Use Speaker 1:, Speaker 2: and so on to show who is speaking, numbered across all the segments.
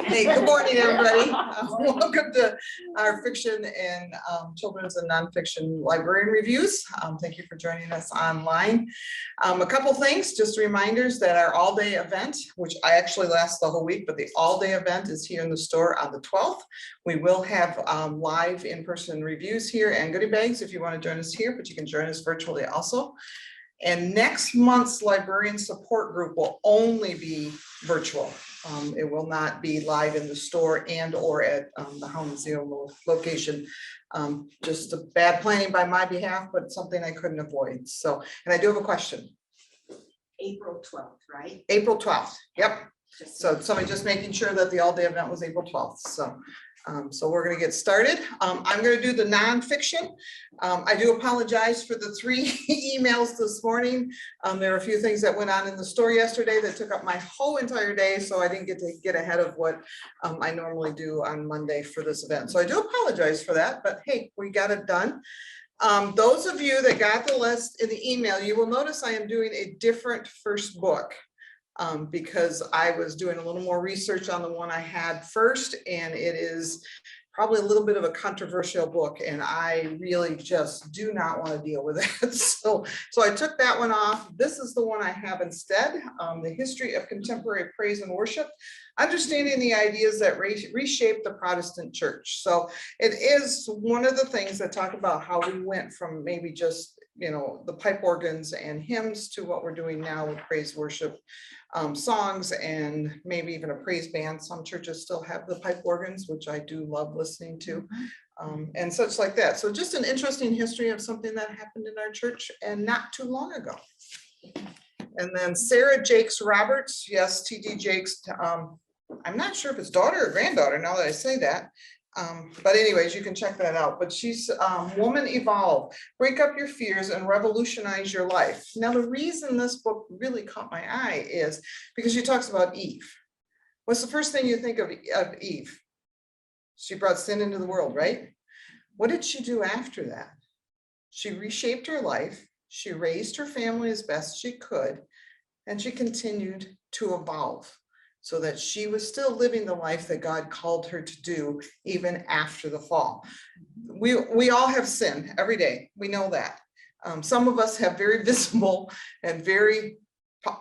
Speaker 1: Hey, good morning, everybody. Welcome to our fiction and children's and nonfiction librarian reviews. Thank you for joining us online. A couple things, just reminders that our all-day event, which I actually last the whole week, but the all-day event is here in the store on the 12th. We will have live in-person reviews here and goodie bags if you want to join us here, but you can join us virtually also. And next month's librarian support group will only be virtual. It will not be live in the store and or at the Hound Zero location. Just a bad planning by my behalf, but something I couldn't avoid. So, and I do have a question.
Speaker 2: April 12th, right?
Speaker 1: April 12th, yep. So somebody just making sure that the all-day event was April 12th. So we're going to get started. I'm going to do the nonfiction. I do apologize for the 3 emails this morning. There are a few things that went on in the store yesterday that took up my whole entire day, so I didn't get to get ahead of what I normally do on Monday for this event. So I do apologize for that, but hey, we got it done. Those of you that got the list in the email, you will notice I am doing a different first book. Because I was doing a little more research on the one I had first, and it is probably a little bit of a controversial book, and I really just do not want to deal with it. So I took that one off. This is the one I have instead, The History of Contemporary Praise and Worship, Understanding the Ideas that Reshaped the Protestant Church. So it is one of the things that talk about how we went from maybe just, you know, the pipe organs and hymns to what we're doing now with praise worship songs and maybe even a praise band. Some churches still have the pipe organs, which I do love listening to, and such like that. So just an interesting history of something that happened in our church and not too long ago. And then Sarah Jakes Roberts, yes, TD Jakes. I'm not sure if it's daughter or granddaughter now that I say that. But anyways, you can check that out. But she's Woman Evolve, Break Up Your Fears and Revolutionize Your Life. Now, the reason this book really caught my eye is because she talks about Eve. What's the first thing you think of Eve? She brought sin into the world, right? What did she do after that? She reshaped her life. She raised her family as best she could, and she continued to evolve, so that she was still living the life that God called her to do even after the fall. We all have sin every day. We know that. Some of us have very visible and very,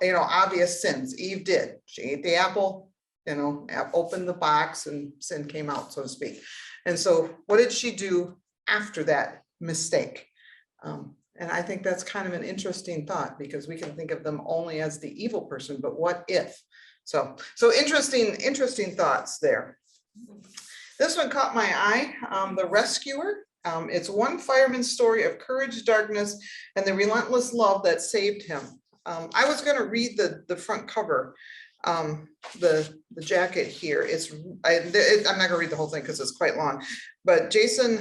Speaker 1: obvious sins. Eve did. She ate the apple, opened the box and sin came out, so to speak. And so what did she do after that mistake? And I think that's kind of an interesting thought, because we can think of them only as the evil person, but what if? So interesting thoughts there. This one caught my eye, The Rescuer. It's one fireman's story of courage, darkness, and the relentless love that saved him. I was going to read the front cover, the jacket here. I'm not going to read the whole thing because it's quite long, but Jason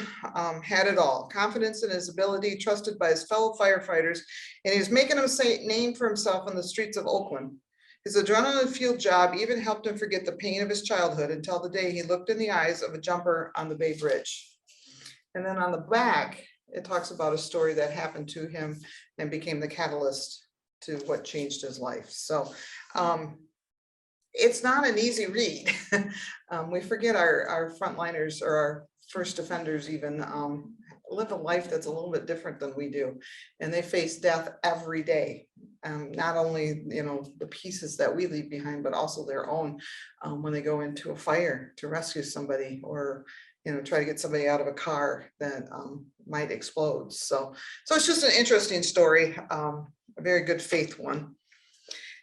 Speaker 1: had it all: confidence in his ability, trusted by his fellow firefighters, and he was making a name for himself on the streets of Oakland. His adrenaline-fueled job even helped him forget the pain of his childhood until the day he looked in the eyes of a jumper on the Bay Bridge. And then on the back, it talks about a story that happened to him and became the catalyst to what changed his life. So it's not an easy read. We forget our frontliners or our first offenders even live a life that's a little bit different than we do, and they face death every day. Not only the pieces that we leave behind, but also their own when they go into a fire to rescue somebody, or try to get somebody out of a car that might explode. So it's just an interesting story, a very good faith one.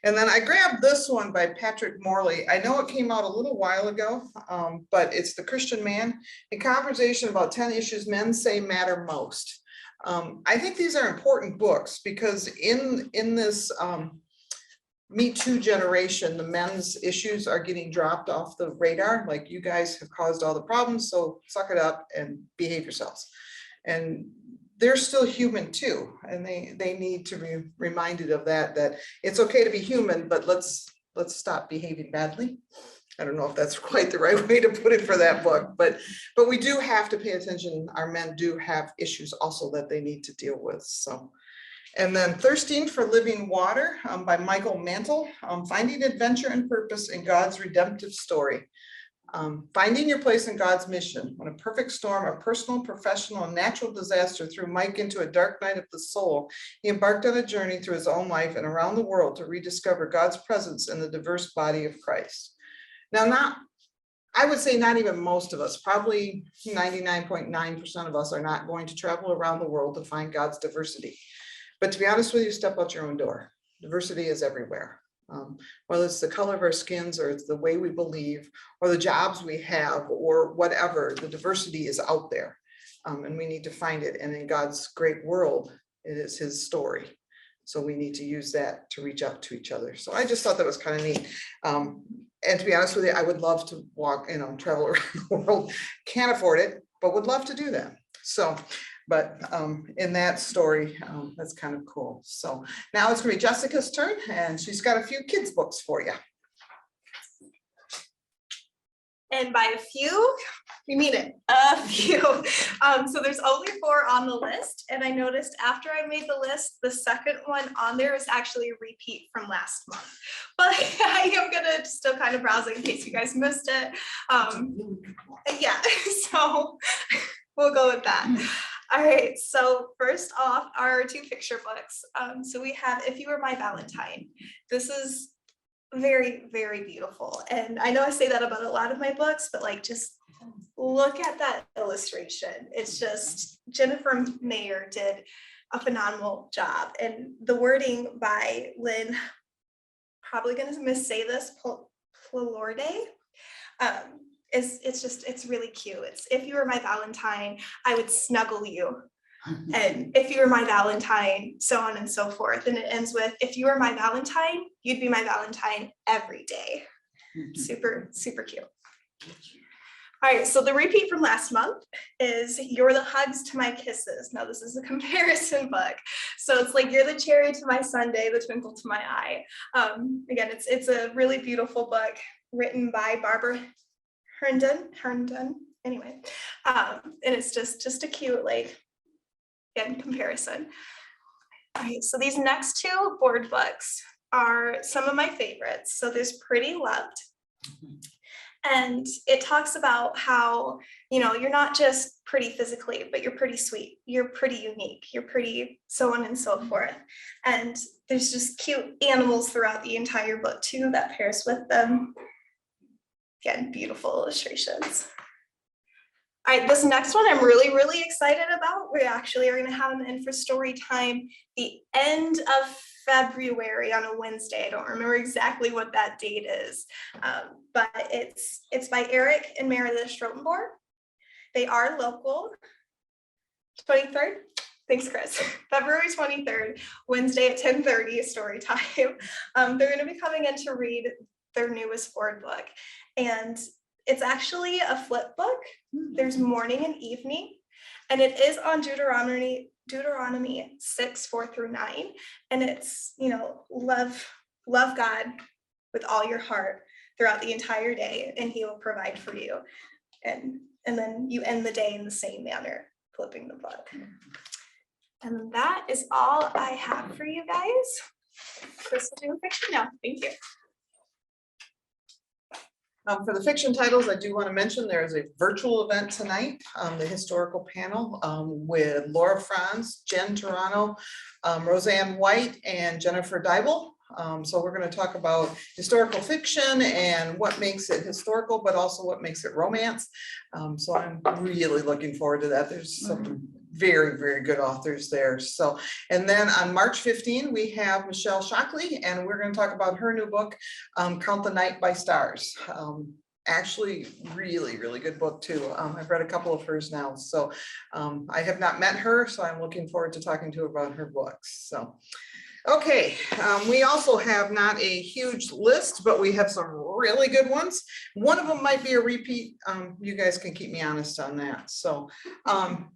Speaker 1: And then I grabbed this one by Patrick Morley. I know it came out a little while ago, but it's The Christian Man, a conversation about 10 issues men say matter most. I think these are important books because in this Me Too generation, the men's issues are getting dropped off the radar. Like, you guys have caused all the problems, so suck it up and behave yourselves. And they're still human too, and they need to be reminded of that it's okay to be human, but let's stop behaving badly. I don't know if that's quite the right way to put it for that book, but we do have to pay attention. Our men do have issues also that they need to deal with. So, And then Thirsting for Living Water by Michael Mantle, Finding Adventure and Purpose in God's Redemptive Story. Finding your place in God's mission. When a perfect storm of personal, professional, and natural disaster threw Mike into a dark night of the soul, he embarked on a journey through his own life and around the world to rediscover God's presence in the diverse body of Christ. Now, I would say not even most of us, probably 99.9% of us are not going to travel around the world to find God's diversity. But to be honest with you, step out your own door. Diversity is everywhere. Whether it's the color of our skins or it's the way we believe or the jobs we have or whatever, the diversity is out there, and we need to find it. And in God's great world, it is his story. So we need to use that to reach out to each other. So I just thought that was kind of neat. And to be honest with you, I would love to travel around the world. Can't afford it, but would love to do that. So, but in that story, that's kind of cool. So now it's gonna be Jessica's turn, and she's got a few kids' books for you.
Speaker 3: And by a few, we mean it, a few. So there's only 4 on the list. And I noticed after I made the list, the second one on there is actually a repeat from last month. But I am gonna still kind of browsing in case you guys missed it. Yeah, so we'll go with that. All right, so first off are 2 picture books. So we have If You Were My Valentine. This is very, very beautiful. And I know I say that about a lot of my books, but like just look at that illustration. It's just, Jennifer Mayer did a phenomenal job. And the wording by Lynn, probably gonna missay this, Plolorde. It's really cute. It's if you were my Valentine, I would snuggle you. And if you were my Valentine, so on and so forth. And it ends with, if you were my Valentine, you'd be my Valentine every day. Super, super cute. All right, so the repeat from last month is You're the Hugs to My Kisses. Now this is a comparison book. So it's like You're the Cherry to My Sundae, the Twinkle to My Eye. Again, it's a really beautiful book written by Barber Herndon, anyway. And it's just a cute, like, again, comparison. All right, so these next 2 board books are some of my favorites. So there's Pretty Loved. And it talks about how, you're not just pretty physically, but you're pretty sweet, you're pretty unique, you're pretty so on and so forth. And there's just cute animals throughout the entire book too that pairs with them. Again, beautiful illustrations. All right, this next one I'm really, really excited about. We actually are going to have them in for story time the end of February on a Wednesday. I don't remember exactly what that date is, but it's by Eric and Meredith Strotenborg. They are local. 23rd. Thanks, Chris. February 23rd, Wednesday at 10:30 is story time. They're going to be coming in to read their newest board book. And it's actually a flip book. There's morning and evening, and it is on Deuteronomy 6:4-9. And it's, love God with all your heart throughout the entire day, and he will provide for you. And then you end the day in the same manner, flipping the book. And that is all I have for you guys. Chris will do fiction now. Thank you.
Speaker 1: For the fiction titles, I do want to mention there is a virtual event tonight, the historical panel with Laura Franz, Jen Toronto, Roseanne White, and Jennifer Dybel. So we're going to talk about historical fiction and what makes it historical, but also what makes it romance. So I'm really looking forward to that. There's some very, very good authors there. So, and then on March 15, we have Michelle Shockley, and we're going to talk about her new book, Count the Night by Stars. Actually, really, really good book too. I've read a couple of hers now. So I have not met her, so I'm looking forward to talking to her about her books. So. Okay, we also have not a huge list, but we have some really good ones. One of them might be a repeat. You guys can keep me honest on that. So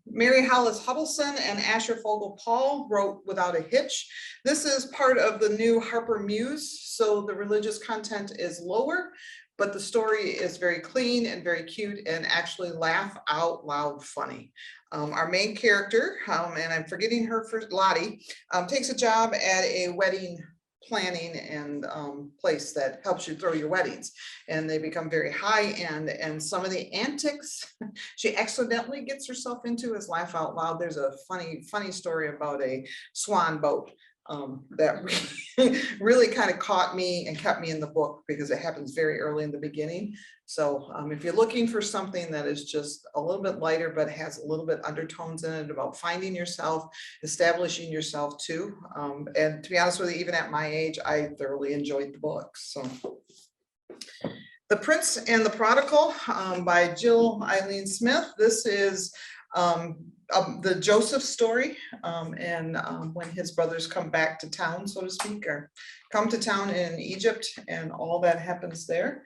Speaker 1: Mary Hollis Hubbleson and Asher Fogel Paul wrote Without a Hitch. This is part of the new Harper Muse, so the religious content is lower, but the story is very clean and very cute and actually laugh out loud funny. Our main character, and I'm forgetting her first, Lottie, takes a job at a wedding planning and place that helps you throw your weddings, and they become very high end, and some of the antics she accidentally gets herself into is laugh out loud. There's a funny story about a swan boat that really kind of caught me and kept me in the book because it happens very early in the beginning. So if you're looking for something that is just a little bit lighter but has a little bit undertones in it about finding yourself, establishing yourself too, and to be honest with you, even at my age, I thoroughly enjoyed the book. So The Prince and the Prodigal by Jill Eileen Smith. This is the Joseph story, and when his brothers come back to town, so to speak, or come to town in Egypt, and all that happens there.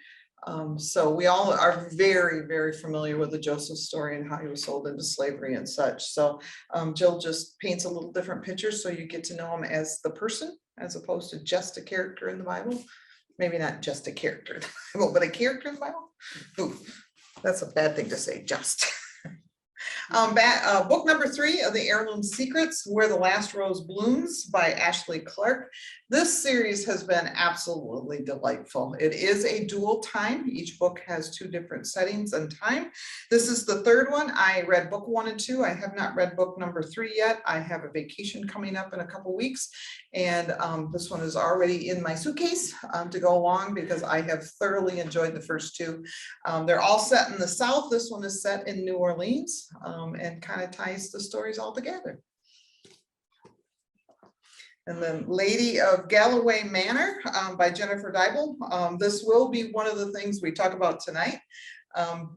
Speaker 1: So we all are very familiar with the Joseph story and how he was sold into slavery and such. So Jill just paints a little different picture so you get to know him as the person as opposed to just a character in the Bible. Maybe not just a character in the Bible, but a character in the Bible. Ooh, that's a bad thing to say, just. Book number 3 of the Heirloom Secrets, Where the Last Rose Blooms by Ashley Clark. This series has been absolutely delightful. It is a dual time. Each book has 2 different settings and time. This is the 3rd one. I read book 1 and 2. I have not read book number 3 yet. I have a vacation coming up in a couple weeks, and this one is already in my suitcase to go along because I have thoroughly enjoyed the first 2. They're all set in the South. This one is set in New Orleans, and kind of ties the stories all together. And then Lady of Galloway Manor by Jennifer Dybel. This will be one of the things we talk about tonight.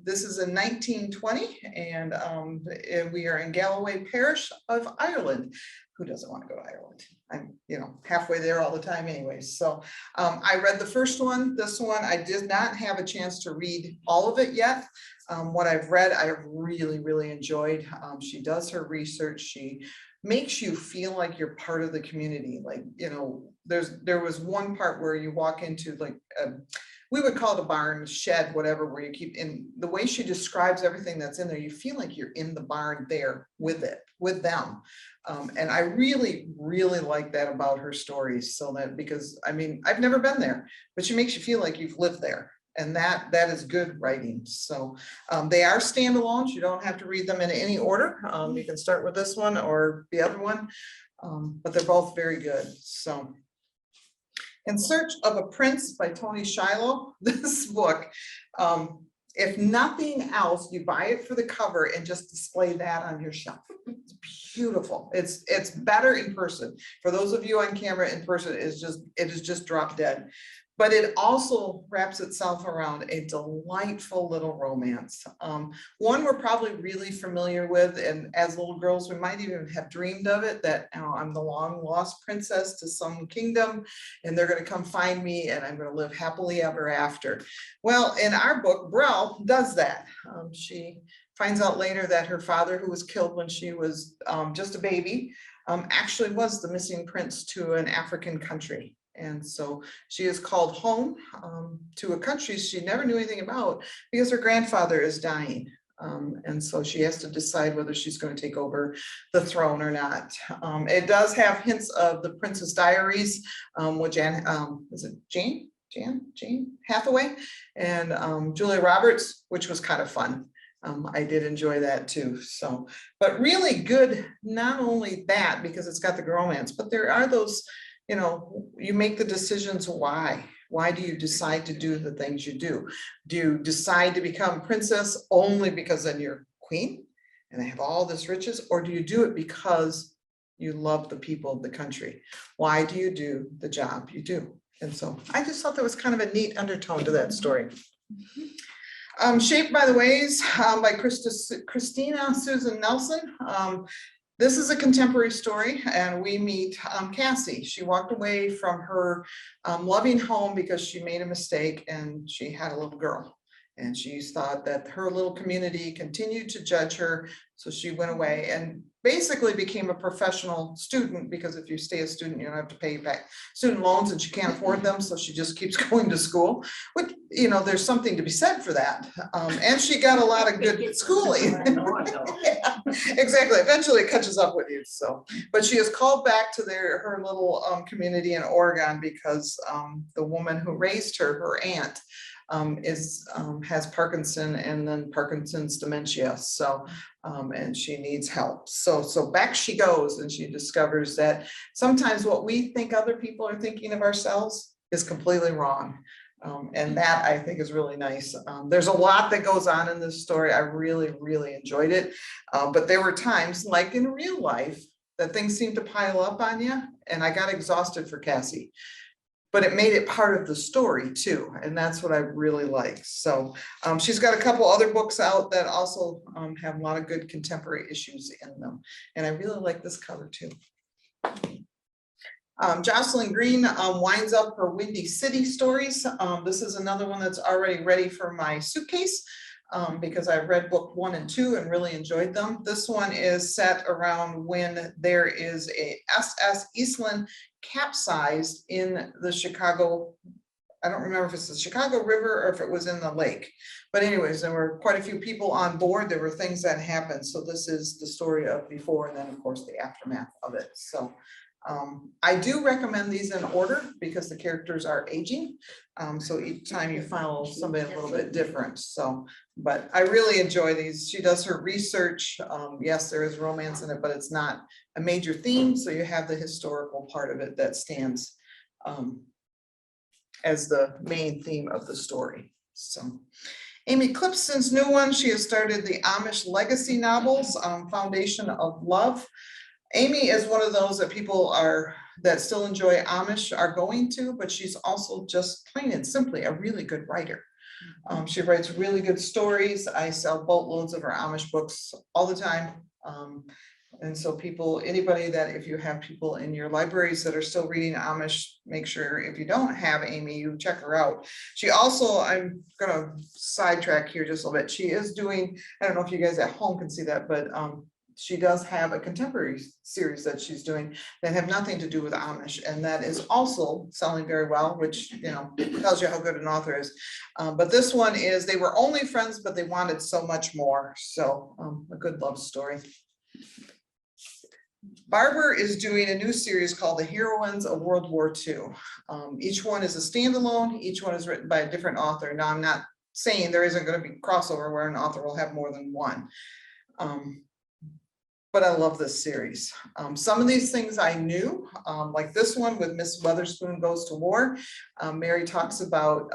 Speaker 1: This is in 1920, and we are in Galloway Parish of Ireland. Who doesn't want to go to Ireland? I'm, halfway there all the time anyways. So I read the first one. This one, I did not have a chance to read all of it yet. What I've read, I have really enjoyed. She does her research. She makes you feel like you're part of the community. Like, there was one part where you walk into like, we would call it a barn, shed, whatever, where you keep in the way she describes everything that's in there, you feel like you're in the barn there with them. And I really like that about her stories. So that, because I mean, I've never been there, but she makes you feel like you've lived there. And that is good writing. So they are standalones. You don't have to read them in any order. You can start with this one or the other one, but they're both very good. So In Search of a Prince by Tony Shiloh. This book, if nothing else, you buy it for the cover and just display that on your shelf. It's beautiful. It's better in person. For those of you on camera, in person it is just drop dead. But it also wraps itself around a delightful little romance. One we're probably really familiar with, and as little girls, we might even have dreamed of it, that I'm the long lost princess to some kingdom, and they're gonna come find me, and I'm gonna live happily ever after. Well, in our book, Brell does that. She finds out later that her father, who was killed when she was just a baby, actually was the missing prince to an African country. And so she is called home to a country she never knew anything about because her grandfather is dying. And so she has to decide whether she's going to take over the throne or not. It does have hints of the Princess Diaries with is it Jane Hathaway and Julia Roberts, which was kind of fun. I did enjoy that too. So, but really good, not only that, because it's got the romance, but there are those, you make the decisions. Why do you decide to do the things you do? Do you decide to become princess only because then you're queen and they have all this riches, or do you do it because you love the people of the country? Why do you do the job you do? And so I just thought there was kind of a neat undertone to that story. Shaped by the Waves by Christina Susan Nelson. This is a contemporary story, and we meet Cassie. She walked away from her loving home because she made a mistake and she had a little girl. And she thought that her little community continued to judge her. So she went away and basically became a professional student, because if you stay a student, you don't have to pay back student loans, and she can't afford them. So she just keeps going to school, which, you know, there's something to be said for that. And she got a lot of good schooling. Yeah, exactly. Eventually it catches up with you. So, but she is called back to her little community in Oregon because the woman who raised her, her aunt, has Parkinson and then Parkinson's dementia. So, and she needs help. So back she goes, and she discovers that sometimes what we think other people are thinking of ourselves is completely wrong. And that, I think, is really nice. There's a lot that goes on in this story. I really, really enjoyed it. But there were times, like in real life, that things seem to pile up on you, and I got exhausted for Cassie. But it made it part of the story too, and that's what I really like. So she's got a couple other books out that also have a lot of good contemporary issues in them, and I really like this cover too. Jocelyn Green winds up her Windy City stories. This is another one that's already ready for my suitcase, because I've read book 1 and 2 and really enjoyed them. This one is set around when there is a SS Eastland capsized in the Chicago, I don't remember if it's the Chicago River or if it was in the lake. But anyways, there were quite a few people on board. There were things that happened. So this is the story of before, and then of course the aftermath of it. So I do recommend these in order because the characters are aging. So each time you follow somebody a little bit different. So, but I really enjoy these. She does her research. Yes, there is romance in it, but it's not a major theme. So you have the historical part of it that stands as the main theme of the story. So Amy Clipson's new one, she has started the Amish Legacy novels, Foundation of Love. Amy is one of those that people that still enjoy Amish are going to, but she's also just plain and simply a really good writer. She writes really good stories. I sell boatloads of her Amish books all the time. And so anybody that, if you have people in your libraries that are still reading Amish, make sure if you don't have Amy, you check her out. She also, I'm gonna sidetrack here just a little bit. She is doing, I don't know if you guys at home can see that, but she does have a contemporary series that she's doing that have nothing to do with Amish, and that is also selling very well, which, you know, tells you how good an author is. But this one is, they were only friends, but they wanted so much more. So a good love story. Barber is doing a new series called The Heroines of World War II. Each one is a standalone. Each one is written by a different author. Now, I'm not saying there isn't going to be crossover where an author will have more than one. But I love this series. Some of these things I knew, like this one with Miss Weatherspoon Goes to War. Mary talks about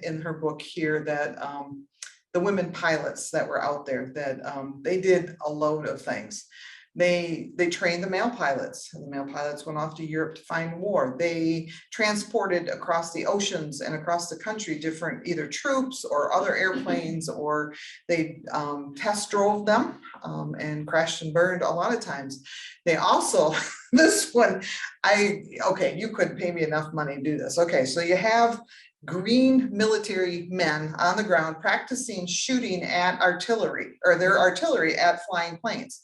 Speaker 1: in her book here that the women pilots that were out there, that they did a load of things. They trained the male pilots, and the male pilots went off to Europe to find war. They transported across the oceans and across the country different either troops or other airplanes, or they test drove them and crashed and burned a lot of times. They also, this one, okay, you couldn't pay me enough money to do this. Okay, so you have green military men on the ground practicing shooting at artillery, or their artillery at flying planes.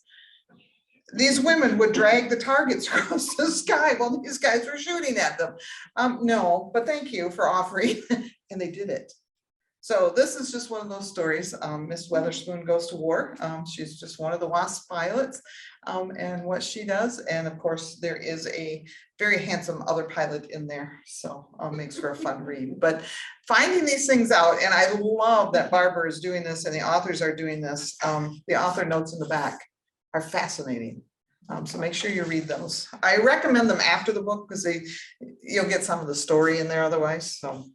Speaker 1: These women would drag the targets across the sky while these guys were shooting at them. No, but thank you for offering. And they did it. So this is just one of those stories. Miss Weatherspoon Goes to War. She's just one of the WASP pilots and what she does. And of course, there is a very handsome other pilot in there. So makes for a fun read. But finding these things out, and I love that Barber is doing this and the authors are doing this. The author notes in the back are fascinating. So make sure you read those. I recommend them after the book because you'll get some of the story in there otherwise. So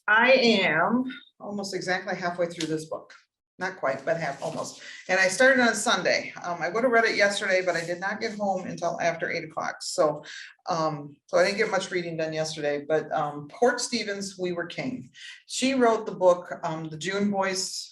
Speaker 1: I am almost exactly halfway through this book. Not quite, but half almost. And I started on Sunday. I would have read it yesterday, but I did not get home until after 8 o'clock. So I didn't get much reading done yesterday, but Port Stevens, We Were King. She wrote the book, The June Boys.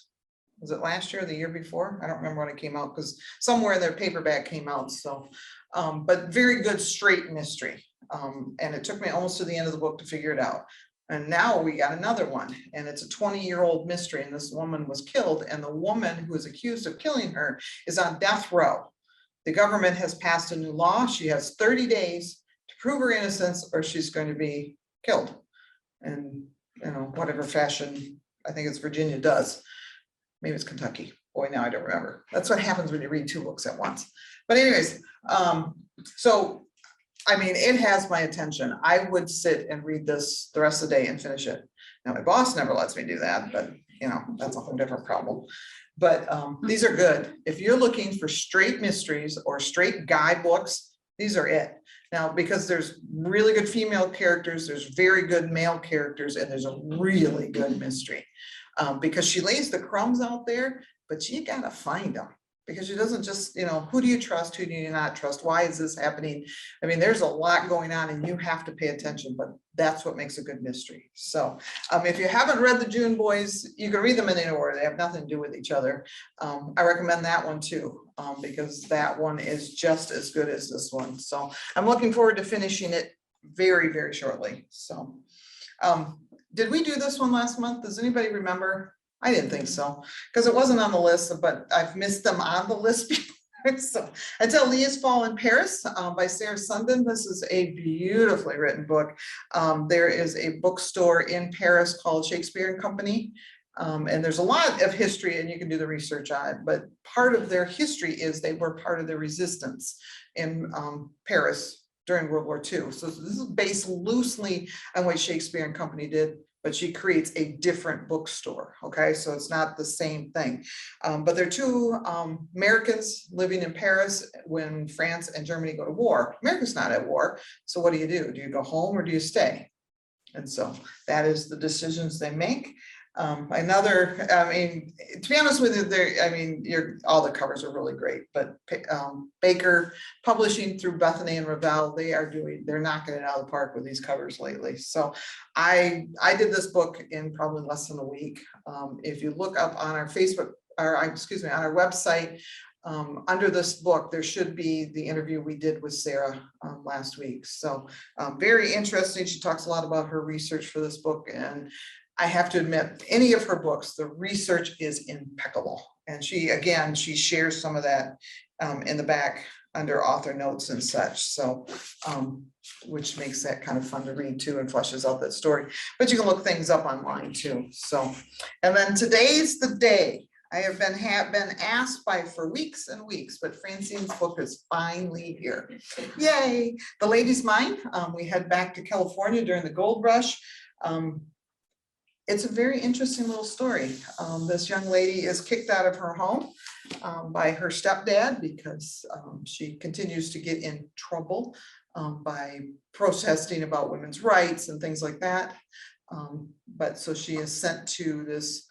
Speaker 1: Was it last year or the year before? I don't remember when it came out because somewhere in their paperback came out. So, but very good straight mystery. And it took me almost to the end of the book to figure it out. And now we got another one, and it's a 20-year-old mystery, and this woman was killed, and the woman who is accused of killing her is on death row. The government has passed a new law. She has 30 days to prove her innocence, or she's going to be killed. And, whatever fashion, I think it's Virginia does. Maybe it's Kentucky. Boy, now I don't remember. That's what happens when you read 2 books at once. But anyways, so I mean, it has my attention. I would sit and read this the rest of the day and finish it. Now, my boss never lets me do that, but that's a whole different problem. But these are good. If you're looking for straight mysteries or straight guidebooks, these are it. Now, because there's really good female characters, there's very good male characters, and there's a really good mystery. Because she lays the crumbs out there, but you gotta find them. Because she doesn't just, who do you trust, who do you not trust, why is this happening? I mean, there's a lot going on and you have to pay attention, but that's what makes a good mystery. So if you haven't read the June Boys, you can read them in any order. They have nothing to do with each other. I recommend that one too, because that one is just as good as this one. So I'm looking forward to finishing it very, very shortly. So did we do this one last month? Does anybody remember? I didn't think so, because it wasn't on the list, but I've missed them on the list before. So Until Leah's Fall in Paris by Sarah Sundin. This is a beautifully written book. There is a bookstore in Paris called Shakespeare and Company. And there's a lot of history, and you can do the research on it, but part of their history is they were part of the resistance in Paris during World War II. So this is based loosely on what Shakespeare and Company did, but she creates a different bookstore. Okay, so it's not the same thing. But there are 2 Americans living in Paris when France and Germany go to war. America's not at war. So what do? Do you go home or do you stay? And so that is the decisions they make. To be honest with you, all the covers are really great, but Baker Publishing through Bethany and Ravel, they're knocking it out of the park with these covers lately. So I did this book in probably less than a week. If you look up on our Facebook, or on our website, under this book, there should be the interview we did with Sarah last week. So very interesting. She talks a lot about her research for this book, and I have to admit, any of her books, the research is impeccable. And she shares some of that in the back under author notes and such. So, which makes that kind of fun to read too and fleshes out that story. But you can look things up online too. So, and then today's the day. I have been asked for weeks and weeks, but Francine's book is finally here. Yay! The Lady's Mine. We head back to California during the gold rush. It's a very interesting little story. This young lady is kicked out of her home by her stepdad because she continues to get in trouble by protesting about women's rights and things like that. But so she is sent to this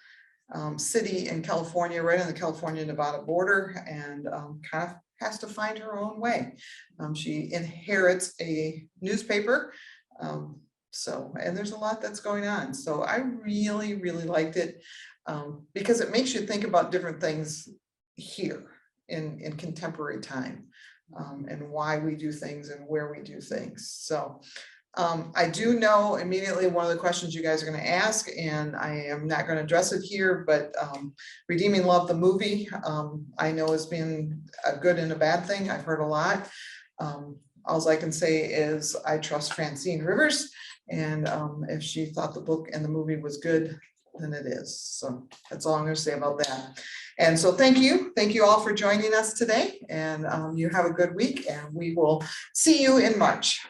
Speaker 1: city in California, right on the California-Nevada border, and kind of has to find her own way. She inherits a newspaper. And there's a lot that's going on. So I really, really liked it because it makes you think about different things here in contemporary time and why we do things and where we do things. So I do know immediately one of the questions you guys are going to ask, and I am not going to address it here, but Redeeming Love, the movie, I know has been a good and a bad thing. I've heard a lot. All I can say is I trust Francine Rivers. And if she thought the book and the movie was good, then it is. So that's all I'm going to say about that. And so thank you. Thank you all for joining us today. And you have a good week, and we will see you in March.